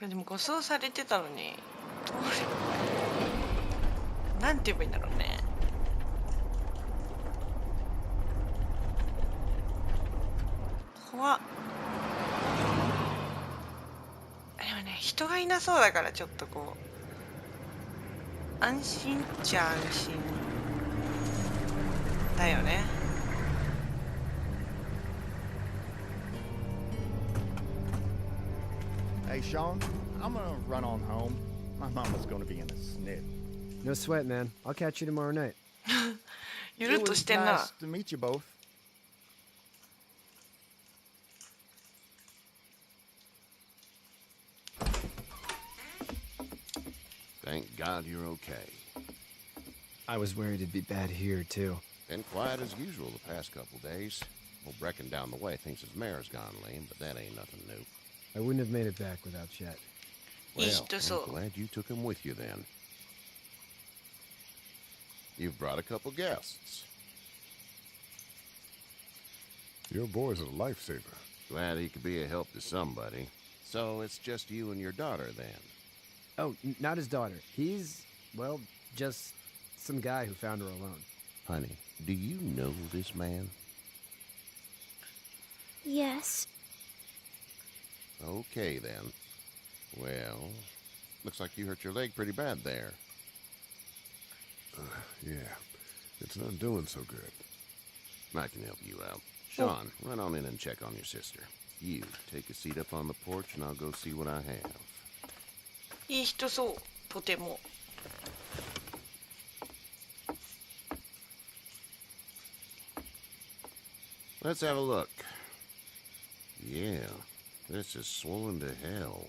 れでも誤送されてたのにどうればなんて言えばいいんだろうね。怖っ。でもね、人がいなそうだからちょっとこう安心っちゃ安心だよね。Hey, Sean, I'm gonna run on home. My mama's gonna be in a snit. No sweat, man. I'll catch you tomorrow night. ゆるっ It と was してんな。 nice to meet you both. Thank God you're okay. I was worried it'd be bad here, too. Been quiet as usual the past couple days. Old Brecken down the way thinks his mare's gone lame, but that ain't nothing new. I wouldn't have made it back without Chet. Well, so. I'm glad you took him with you then. You've brought a couple guests. Your boy's a lifesaver. Glad he could be a help to somebody. So it's just you and your daughter then? Oh, not his daughter. He's, well, just some guy who found her alone. Honey, do you know this man? Yes. Okay then. Well, looks like you hurt your leg pretty bad there. Yeah, it's not doing so good. I can help you out. Sean, run on in and check on your sister. You, take a seat up on the porch and I'll go see what I have. いい人そう、とても。Let's have a look. Yeah, this is swollen to hell.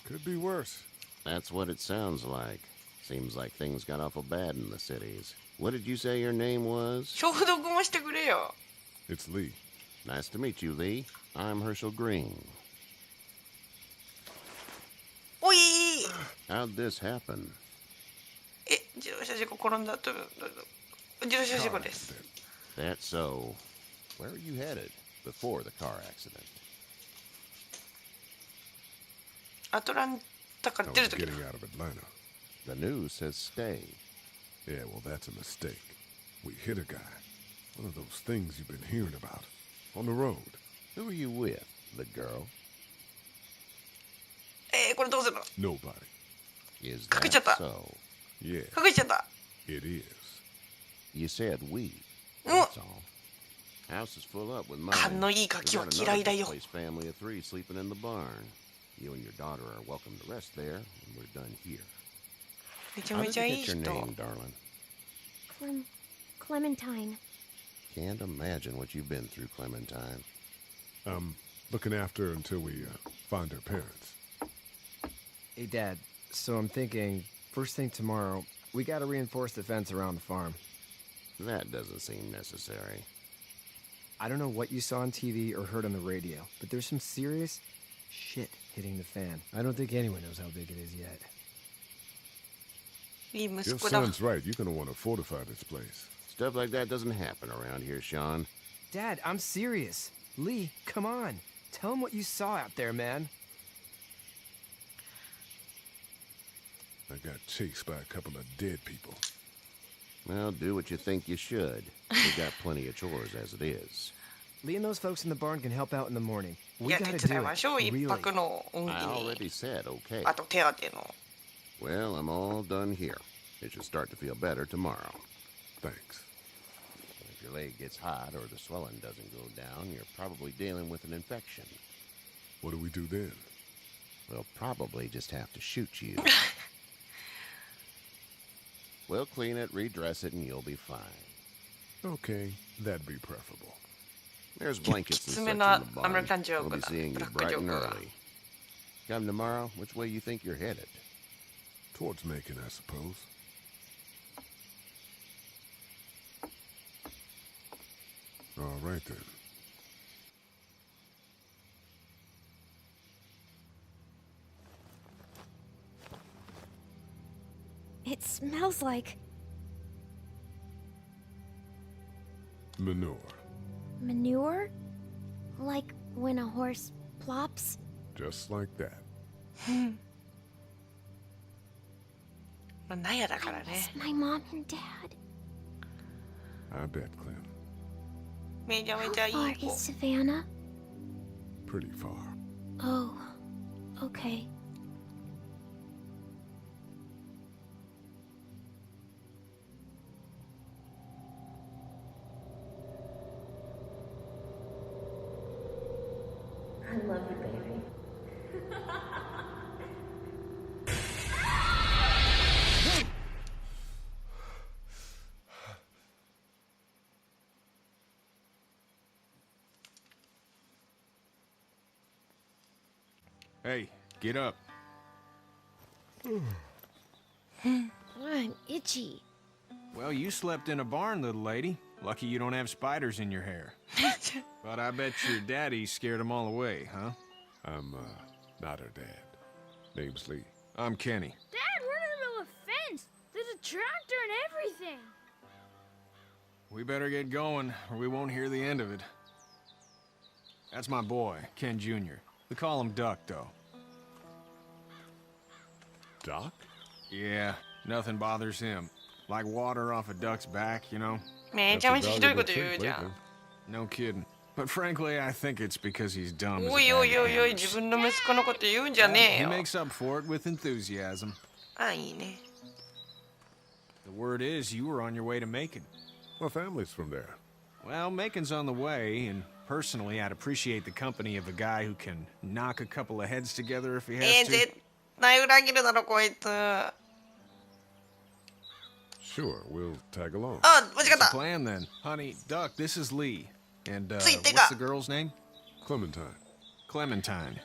Could be worse. That's what it sounds like. Seems like things got awful bad in the cities. What did you say your name was? 消毒もしてくれよ。 It's Lee. Nice to meet you, Lee. I'm Herschel Green. おい。 How'd this happen? 自動車事故転んだと。自動車事故です。 That's so. Where are you headed before the car accident? アトランタか I ら出る was ときだ。 getting out of Atlanta. The news says stay. Yeah, well, that's a mistake. We hit a guy. One of those things you've been hearing about. On the road. Who are you with? The girl? これどうするの？ Nobody. Is 隠れちゃった。 that so? Yeah, 隠れちゃった。 it is. You said we. うん。 That's all. House is full up with mine. 勘のいいガキは We got 嫌いだ another よ。 place family of 3 sleeping in the barn. You and your daughter are welcome to rest there, and we're done here. めちゃ How め did ちゃ you いい get 人。 your name, darling? Clementine. Can't imagine what you've been through, Clementine. I'm looking after her until we find her parents. Hey, Dad, so I'm thinking, first thing tomorrow, we gotta reinforce the fence around the farm. That doesn't seem necessary. I don't know what you saw on TV or heard on the radio, but there's some serious shit hitting the fan. I don't think anyone knows how big it is yet. いい息 Your 子だ。 son's right. You're gonna want to fortify this place. Stuff like that doesn't happen around here, Sean. Dad, I'm serious. Lee, come on. Tell him what you saw out there, man. I got chased by a couple of dead people. Well, do what you think you should. We got plenty of chores as it is. Lee and those folks in the barn can help out in the morning. い We や、 gotta 手伝 do いましょう。 it. 一 Really. 泊の恩義 I に。 already said okay. あと手当の。 Well, I'm all done here. It should start to feel better tomorrow. Thanks. If your leg gets hot or the swelling doesn't go down, you're probably dealing with an infection. What do we do then? We'll probably just have to shoot you. We'll clean it, redress it, and you'll be fine. Okay, that'd be preferable. There's blankets and such in きつめ the な barn. アメリカンジョー We'll ク be だ。 seeing ブ you ラックジ bright ョー and クが。 early. Come tomorrow, which way you think you're headed? Towards Macon, I suppose. All right then. It smells like Manure. manure? Like when a horse Plops. Just like that. まあ納屋だか I らね miss my mom and dad. I bet, Clem. めちゃめ How ちゃいい far 子 is Savannah? Pretty far. Oh, okay. I love you, baby. Hey, get up. I'm itchy. Well, you slept in a barn, little lady. Lucky you don't have spiders in your hair. But I bet your daddy scared them all away, huh? I'm, not her dad. Name's Lee. I'm Kenny. Dad, we're in the middle of a fence. There's a tractor and everything. We better get going, or we won't hear the end of it. That's my boy, Ken Jr. We call him Duck, though. Doc? Yeah, nothing bothers him. Like water off a duck's back, you know? めちゃめちゃひどいこと言うじゃ lately. ん No kidding. But frankly, I think it's because he's dumb as a おいおい bag お of いおい hammers. 自分の息子のこと言うんじゃねえ He よ makes up for it with enthusiasm. あいいね The word is you were on your way to Macon. My family's from there. Well, Macon's on the way, and personally, I'd appreciate the company of a guy who can knock a couple of heads together if he has to. 絶対裏切るだろこいつあ Sure, we'll tag along. 間違っ What's the た plan then? Honey, Duck, this is Lee. And, Tsuite what's ga. the girl's name? Clementine. Clementine.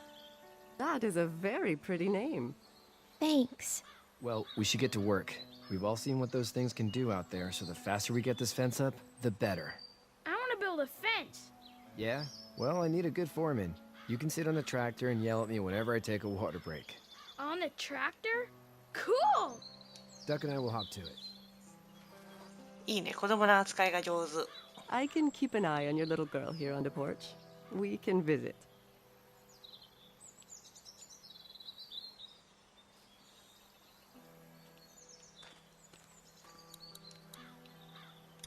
That is a very pretty name. Thanks. Well, we should get to work. We've all seen what those things can do out there, so the faster we get this fence up, the better. I want to build a fence. Yeah? Well, I need a good foreman. You can sit on the tractor and yell at me whenever I take a water break. On the tractor? Cool! Duck and I will hop to it. いいね子供の扱いが上手 I can keep an eye on your little girl here on the porch. We can visit.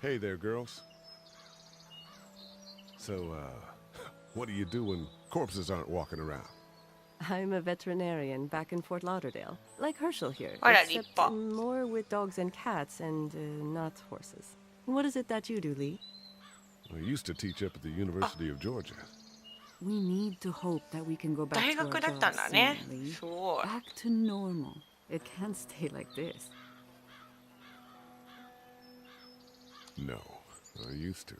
Hey there, girls. So, what do you do when corpses aren't walking around? I'm a veterinarian back in Fort Lauderdale, like Herschel here, Hola, except Lipa. more with dogs and cats and not horses. What is it that you do, Lee? I used to teach up at the University of Georgia. We need to hope that we can go back 大 to our 学だったん jobs だね soon, Lee. すごい Back to normal. It can't stay like this. No, I used to.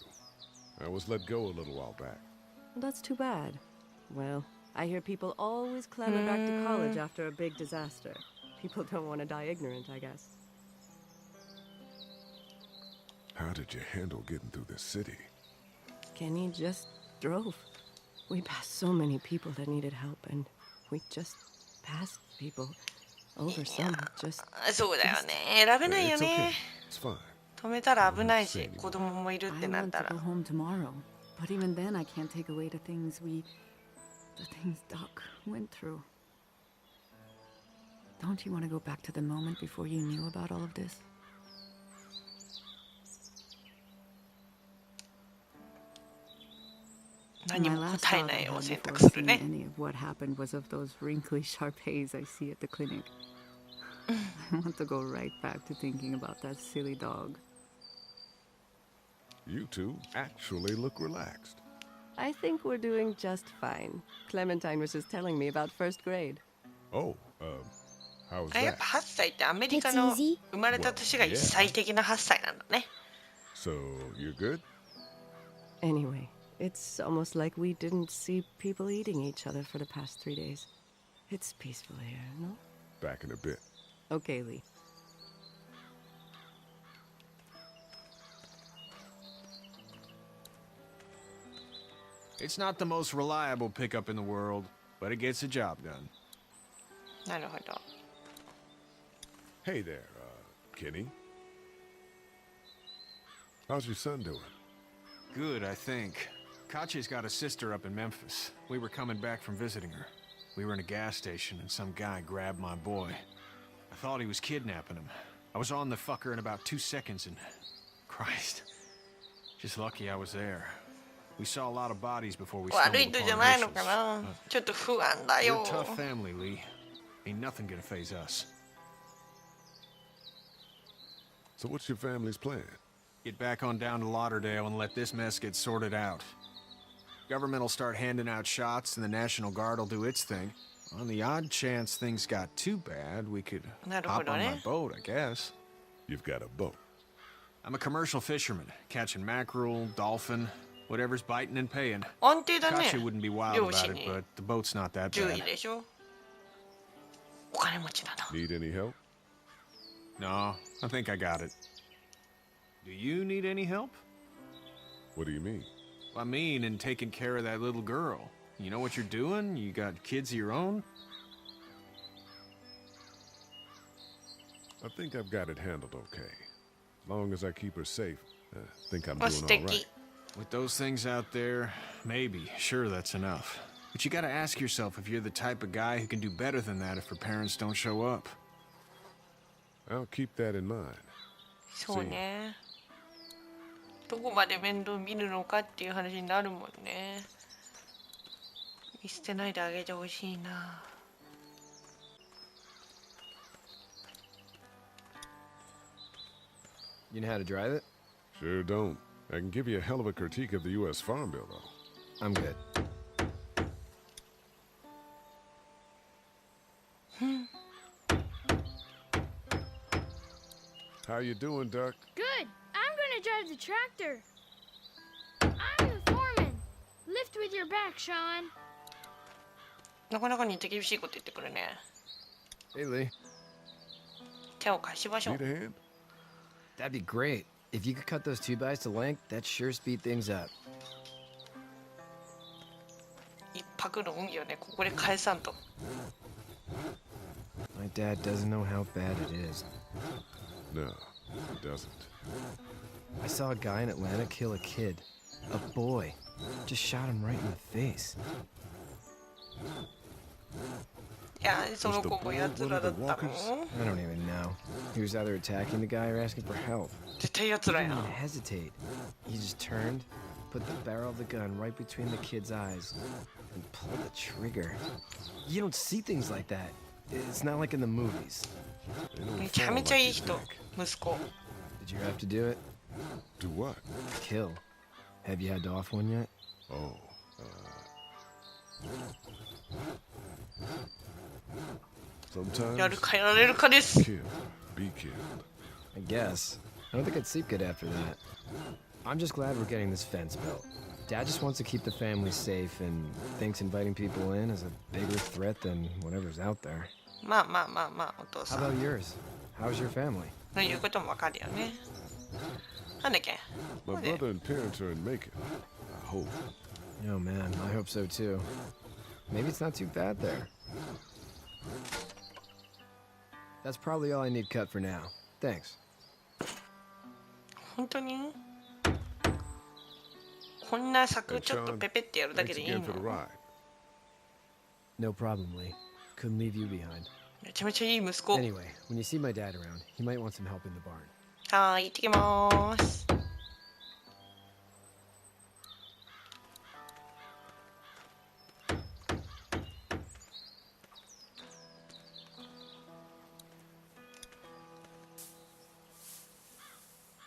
I was let go a little while back. That's too bad. Well, I hear people always clamor back to college after a big disaster. People don't want to die ignorant, I guess. How did you handle getting through this city? Kenny just drove. We passed so many people that needed help, and we just passed people over some. Just そうだよね選べないよ It's ね okay. It's fine. 止めたら危ないし子供もいるっ I てなっ want た to ら go home tomorrow. But even then, I can't take away the things Doc went through. Don't you want to go back to the moment before you knew about all of this? 何 My も last 答え thought な I いを had 選 before 択する seeing ね any of what happened was of those wrinkly Sharpays I see at the clinic. I want to go right back to thinking about that silly dog. You two actually look relaxed. I think we're doing just fine. Clementine was just telling me about first grade. Oh, how was あやっ that? ぱ8歳ってアメリカ It's の easy. 生まれた年が Well, yeah. 1歳的な8歳なんだね So, you're good? Anyway, it's almost like we didn't see people eating each other for the past 3 days. It's peaceful here, no? Back in a bit. Okay, Lee. It's not the most reliable pickup in the world, but it gets the job done. なるほど Hey there, Kenny. How's your son doing? Good, I think. Kachi's got a sister up in Memphis. We were coming back from visiting her. We were in a gas station and some guy grabbed my boy. I thought he was kidnapping him. I was on the fucker in about 2 seconds and... Christ. Just lucky I was there. We saw a lot of bodies before we 悪 stumbled い人じゃ upon ないの Haitians. かな。ちょっと不安だ We're よ a。tough family, Lee. Ain't nothing gonna phase us. So what's your family's plan? Get back on down to Lauderdale and let this mess get sorted out. Government will start handing out shots and the National Guard will do its thing. On the odd chance things got too bad, we could なる hop ほど on my ね。 boat, I guess. You've got a boat. I'm a commercial fisherman, catching mackerel, dolphin, whatever's biting and paying. 安定だね。 Kachi wouldn't be wild 漁 about 師 it, に but the boat's not that 10位 bad. でしょ。お金持ちだな。 Need any help? No, I think I got it. Do you need any help? What do you mean? I mean, in taking care of that little girl. You know what you're doing? You got kids of your own? I think I've got it handled okay. Long as I keep her safe, I think I'm あ、 doing 素 all 敵。 right. With those things out there, maybe, sure, that's enough. But you gotta ask yourself if you're the type of guy who can do better than that if her parents don't show up. I'll keep that in mind. そうね。どこまで面倒見るのかっていう話になるもんね。見捨てないであげてほしいな。You know how to drive it? Sure don't. I can give you a hell of a critique of the U.S. Farm Bill, though. I'm good. How you doing, Duck? Good. I'm gonna drive the tractor. I'm the foreman. Lift with your back, Sean. なかなかに手厳しいこと言ってくるね。 Hey, Lee. 手を貸しましょ Need う。 a hand? That'd be great. If you could cut those 2x to length, that'd sure speed things up. 一泊の運よね。ここで返さんと。 My dad doesn't know how bad it is. No, it doesn't. I saw a guy in Atlanta kill a kid. A boy. Just shot him right in the face. いや、その子もやつらだったの？ I don't even know. He was either attacking the guy or asking for help. 絶対やつら He や didn't。even hesitate. He just turned, put the barrel of the gun right between the kid's eyes, and pulled the trigger. You don't see things like that. It's not like in the movies. They don't めちゃ fall めちゃ like いい you 人 think.、息子。 Did you have to do it? Do what? Kill. Have you had to off one yet? Oh, sometimes やるかやられるかです。 kill, be killed. I guess. I don't think I'd sleep good after that. I'm just glad we're getting this fence built. Dad just wants to keep the family safe and thinks inviting people in is a bigger threat than whatever's out there. まあまあまあまあ、お父 How さん about yours? How's your family? の言うこともわかるよね。なんだっけ？ My Okay. brother and parents are in Macon. I hope. Oh man, I hope so too. Maybe it's not too bad there. That's probably all I need cut for now. Thanks. 本当に？こんな柵 Hey, ちょっと Sean, ペペってやるだけ thanks でいい again の？ for the ride. No problem, Lee. Couldn't leave you behind. めちゃめちゃいい息子。 Anyway, when you see my dad around, he might want some help in the barn. はーい、行ってきまーす。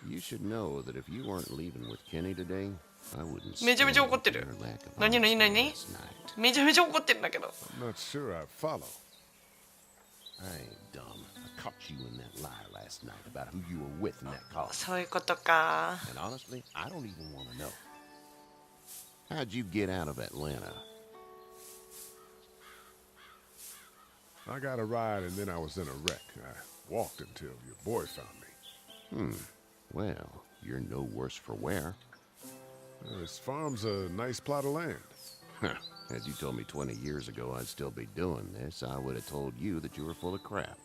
You should know that if you weren't leaving with Kenny today, I wouldn't めちゃめちゃ怒ってる。 stand your lack of 何何 honesty 何？ last night. めちゃめちゃ怒ってるんだけど。 I'm not sure I follow. I ain't dumb. I caught you in that lie last night about who you were with in that car. そういうことか。 And honestly, I don't even want to know. How'd you get out of Atlanta? I got a ride and then I was in a wreck. I walked until your boy found me. Well, you're no worse for wear. This farm's a nice plot of land. Had you told me 20 years ago I'd still be doing this, I would have told you that you were full of crap.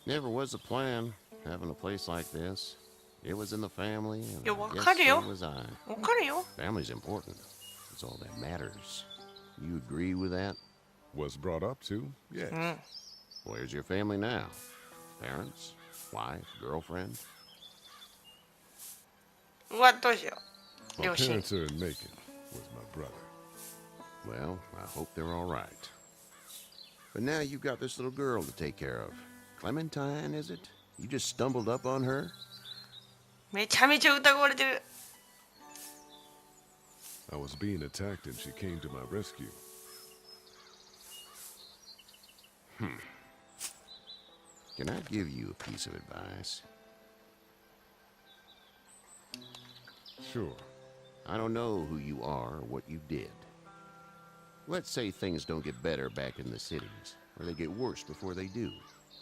Never was a plan, having a place like this. It was in the family, and Yeah, I guess わかるよ。 so was I. わかるよ。 Family's important. That's all that matters. You agree with that? Was brought up to, yes. Where's your family now? Parents? Wife? Girlfriend? うわ、どうしよう。 My 両親。 parents are in Macon with my brother. Well, I hope they're all right. But now you've got this little girl to take care of. Clementine, is it? You just stumbled up on her? めちゃめちゃ疑われてる。 I was being attacked and she came to my rescue. Can I give you a piece of advice? Sure. I don't know who you are or what you did. Let's say things don't get better back in the cities, or they get worse before they do.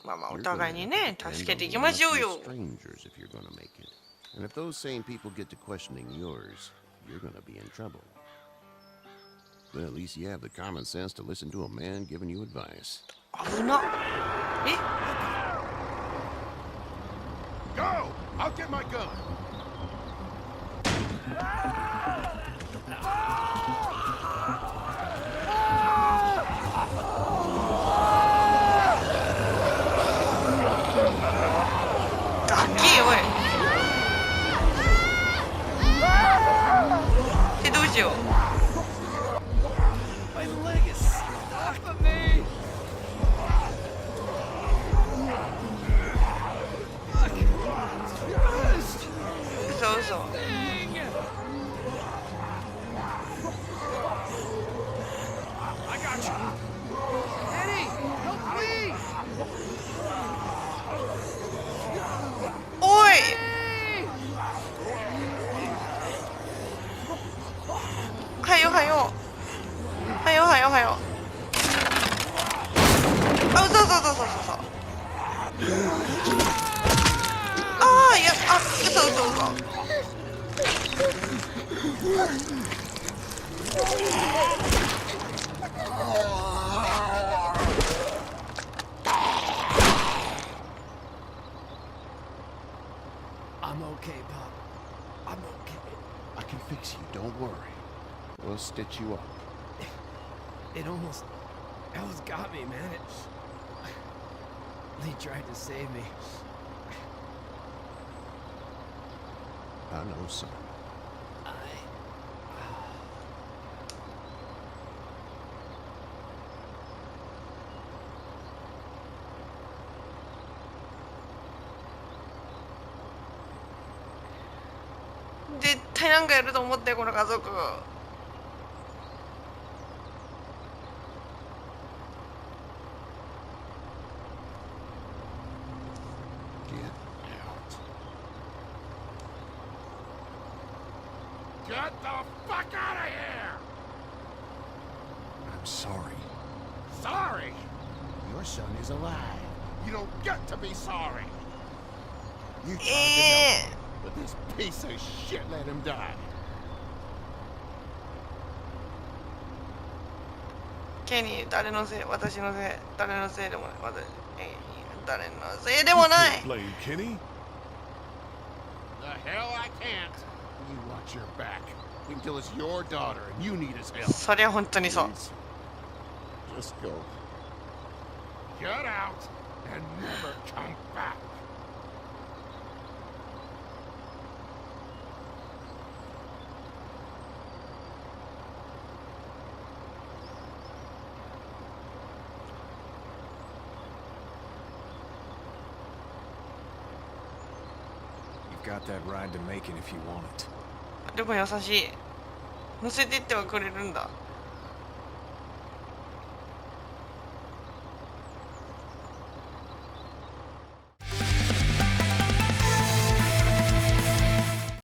まあまあ、お You're 互い gonna に have ね、 to 助 depend けてい on き the ましょう lucky よ。 strangers if you're gonna make it. And if those same people get to questioning yours, you're gonna be in trouble. But at least you have the common sense to listen to a man giving you advice. 危な。え Go! I'll get my gun! My leg is stuck on me. I got you. Eddie, help me! おい。はよはよ。はよはよはよ。あ、そうそうそうそうそう。ああ、いや、あ、嘘嘘嘘。I'm okay, Pop. I'm okay. I can fix you, don't worry. We'll stitch you up. It almost got me, man. Lee tried to save me. I know, son. I 絶対なんかやると思ってこの家族。 Get the fuck out of here! I'm sorry. Sorry? Your son is alive. You don't get to be sorry. You tried to help him, but this piece of shit let him die. ケニー、誰のせい、私のせい、誰のせいでもない、誰のせいでもない。 Blame Kenny? The hell I can't. You watch your back. Until it's your daughter and you need his help. そりゃ本当にそう。 Just go. Get out and never come back. You've got that ride to Macon if you want it. でも優しい。乗せてってはくれるんだ。